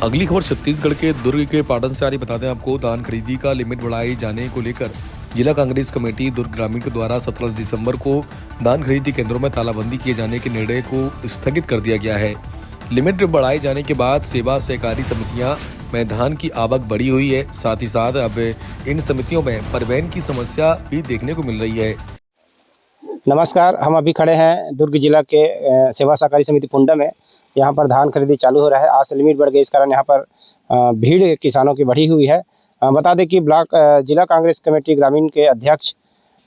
अगली खबर छत्तीसगढ़ के दुर्ग के पाटन से आ रही। बता दें आपको, धान खरीदी का लिमिट बढ़ाए जाने को लेकर जिला कांग्रेस कमेटी दुर्ग ग्रामीण के द्वारा 17 दिसंबर को धान खरीदी केंद्रों में तालाबंदी किए जाने के निर्णय को स्थगित कर दिया गया है। लिमिट बढ़ाए जाने के बाद सेवा सहकारी समितियां में धान की आवक बढ़ी हुई है। साथ ही साथ अब इन समितियों में परिवहन की समस्या भी देखने को मिल रही है। नमस्कार, हम अभी खड़े हैं दुर्ग जिला के सेवा सहकारी समिति पुंडा में। यहाँ पर धान खरीदी चालू हो रहा है। आज से लिमिट बढ़ गई, इस कारण यहाँ पर भीड़ किसानों की बढ़ी हुई है। बता दें कि जिला कांग्रेस कमेटी ग्रामीण के अध्यक्ष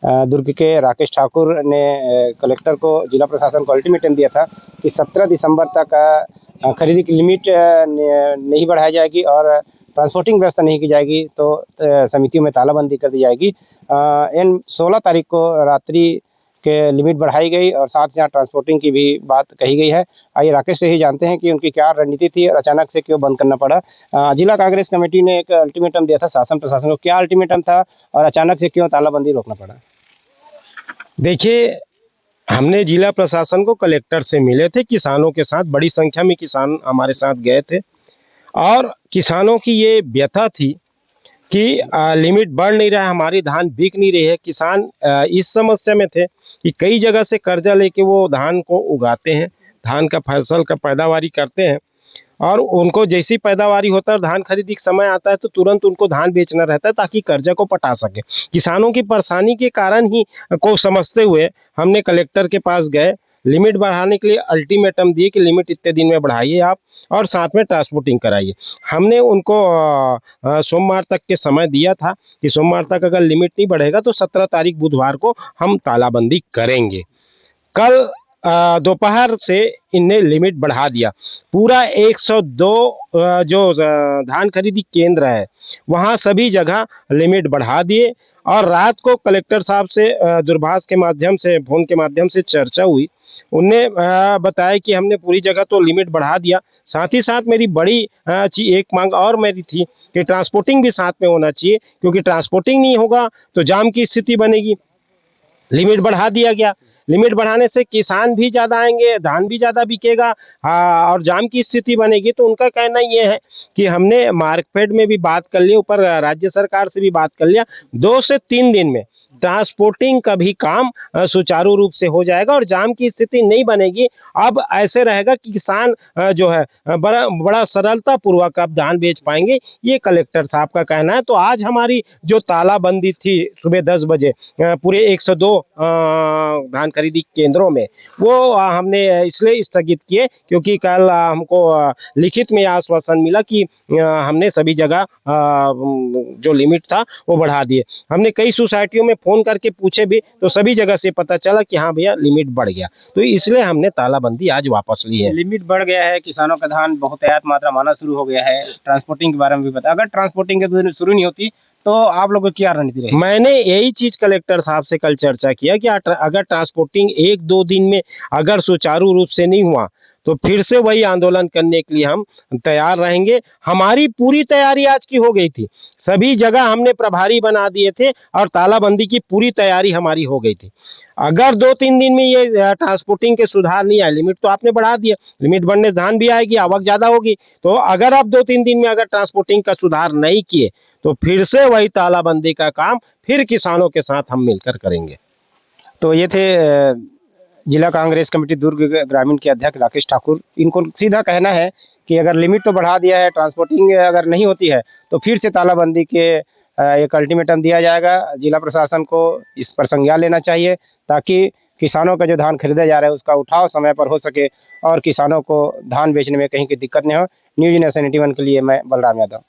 दुर्ग के राकेश ठाकुर ने कलेक्टर को, जिला प्रशासन को अल्टीमेटम दिया था कि 17 दिसंबर तक खरीदी की लिमिट नहीं बढ़ाई जाएगी और ट्रांसपोर्टिंग व्यवस्था नहीं की जाएगी तो समितियों में तालाबंदी कर दी जाएगी। इन 16 तारीख को रात्रि के लिमिट बढ़ाई गई और साथ ही यहाँ ट्रांसपोर्टिंग की भी बात कही गई है। आइए राकेश से ही जानते हैं कि उनकी क्या रणनीति थी और अचानक से क्यों बंद करना पड़ा। जिला कांग्रेस कमेटी ने एक अल्टीमेटम दिया था शासन प्रशासन को, क्या अल्टीमेटम था और अचानक से क्यों तालाबंदी रोकना पड़ा? देखिए, हमने जिला प्रशासन को कलेक्टर से मिले थे, किसानों के साथ बड़ी संख्या में किसान हमारे साथ गए थे और किसानों की ये व्यथा थी कि लिमिट बढ़ नहीं रहा है, हमारी धान बिक नहीं रही है। किसान इस समस्या में थे कि कई जगह से कर्जा लेके वो धान को उगाते हैं, धान का फसल का पैदावारी करते हैं और उनको जैसी पैदावारी होता है, धान खरीदी का समय आता है तो तुरंत उनको धान बेचना रहता है ताकि कर्जा को पटा सके। किसानों की परेशानी के कारण ही को समझते हुए हमने कलेक्टर के पास गए, लिमिट बढ़ाने के लिए अल्टीमेटम दिए कि लिमिट इतने दिन में बढ़ाइए आप और साथ में ट्रांसपोर्टिंग कराइए। हमने उनको सोमवार तक के समय दिया था कि सोमवार तक अगर लिमिट नहीं बढ़ेगा तो 17 तारीख बुधवार को हम तालाबंदी करेंगे। कल दोपहर से इनने लिमिट बढ़ा दिया। पूरा 102 जो धान खरीदी केंद्र है वहाँ सभी जगह लिमिट बढ़ा दिए और रात को कलेक्टर साहब से दूरभाष के माध्यम से, फोन के माध्यम से चर्चा हुई। उनने बताया कि हमने पूरी जगह तो लिमिट बढ़ा दिया, साथ ही साथ मेरी बड़ी एक मांग और मेरी थी कि ट्रांसपोर्टिंग भी साथ में होना चाहिए, क्योंकि ट्रांसपोर्टिंग नहीं होगा तो जाम की स्थिति बनेगी। लिमिट बढ़ा दिया गया। लिमिट बढ़ाने से किसान भी ज़्यादा आएंगे, धान भी ज़्यादा बिकेगा और जाम की स्थिति बनेगी। तो उनका कहना ये है कि हमने मार्कफेड में भी बात कर लिया, ऊपर राज्य सरकार से भी बात कर लिया, 2 से 3 दिन में ट्रांसपोर्टिंग का भी काम सुचारू रूप से हो जाएगा और जाम की स्थिति नहीं बनेगी। अब ऐसे रहेगा कि किसान जो है बड़ा सरलता पूर्वक अब धान बेच पाएंगे, ये कलेक्टर साहब का कहना है। तो आज हमारी जो तालाबंदी थी सुबह 10 बजे पूरे 102 धान खरीदी केंद्रों में, वो हमने इसलिए स्थगित किए क्योंकि कल हमको लिखित में आश्वासन मिला कि हमने सभी जगह जो लिमिट था वो बढ़ा दिए। हमने कई सोसाइटियों में फोन करके पूछे भी तो सभी जगह से पता चला कि हाँ भैया लिमिट बढ़ गया, तो इसलिए हमने तालाबंदी आज वापस ली है। लिमिट बढ़ गया है, किसानों का धान बहुतायत मात्रा माना शुरू हो गया है। ट्रांसपोर्टिंग के बारे में भी बता, अगर ट्रांसपोर्टिंग के शुरू नहीं होती तो आप लोगों की क्या रणनीति रहेगी? मैंने यही चीज कलेक्टर साहब से कल चर्चा किया कि अगर ट्रांसपोर्टिंग 1-2 दिन में अगर सुचारू रूप से नहीं हुआ तो फिर से वही आंदोलन करने के लिए हम तैयार रहेंगे। हमारी पूरी तैयारी आज की हो गई थी, सभी जगह हमने प्रभारी बना दिए थे और तालाबंदी की पूरी तैयारी हमारी हो गई थी। अगर 2-3 दिन में ये ट्रांसपोर्टिंग के सुधार नहीं आए, लिमिट तो आपने बढ़ा दिया, लिमिट बढ़ने धान भी आएगी, आवक ज्यादा होगी, तो अगर आप 2-3 दिन में अगर ट्रांसपोर्टिंग का सुधार नहीं किए तो फिर से वही तालाबंदी का काम फिर किसानों के साथ हम मिलकर करेंगे। तो ये थे जिला कांग्रेस कमेटी दुर्ग ग्रामीण के अध्यक्ष राकेश ठाकुर। इनको सीधा कहना है कि अगर लिमिट तो बढ़ा दिया है, ट्रांसपोर्टिंग अगर नहीं होती है तो फिर से तालाबंदी के एक अल्टीमेटम दिया जाएगा। जिला प्रशासन को इस पर संज्ञान लेना चाहिए ताकि किसानों का जो धान खरीदा जा रहा है उसका उठाव समय पर हो सके और किसानों को धान बेचने में कहीं की दिक्कत नहीं हो। न्यूज़ नेशन 81 के लिए मैं बलराम यादव।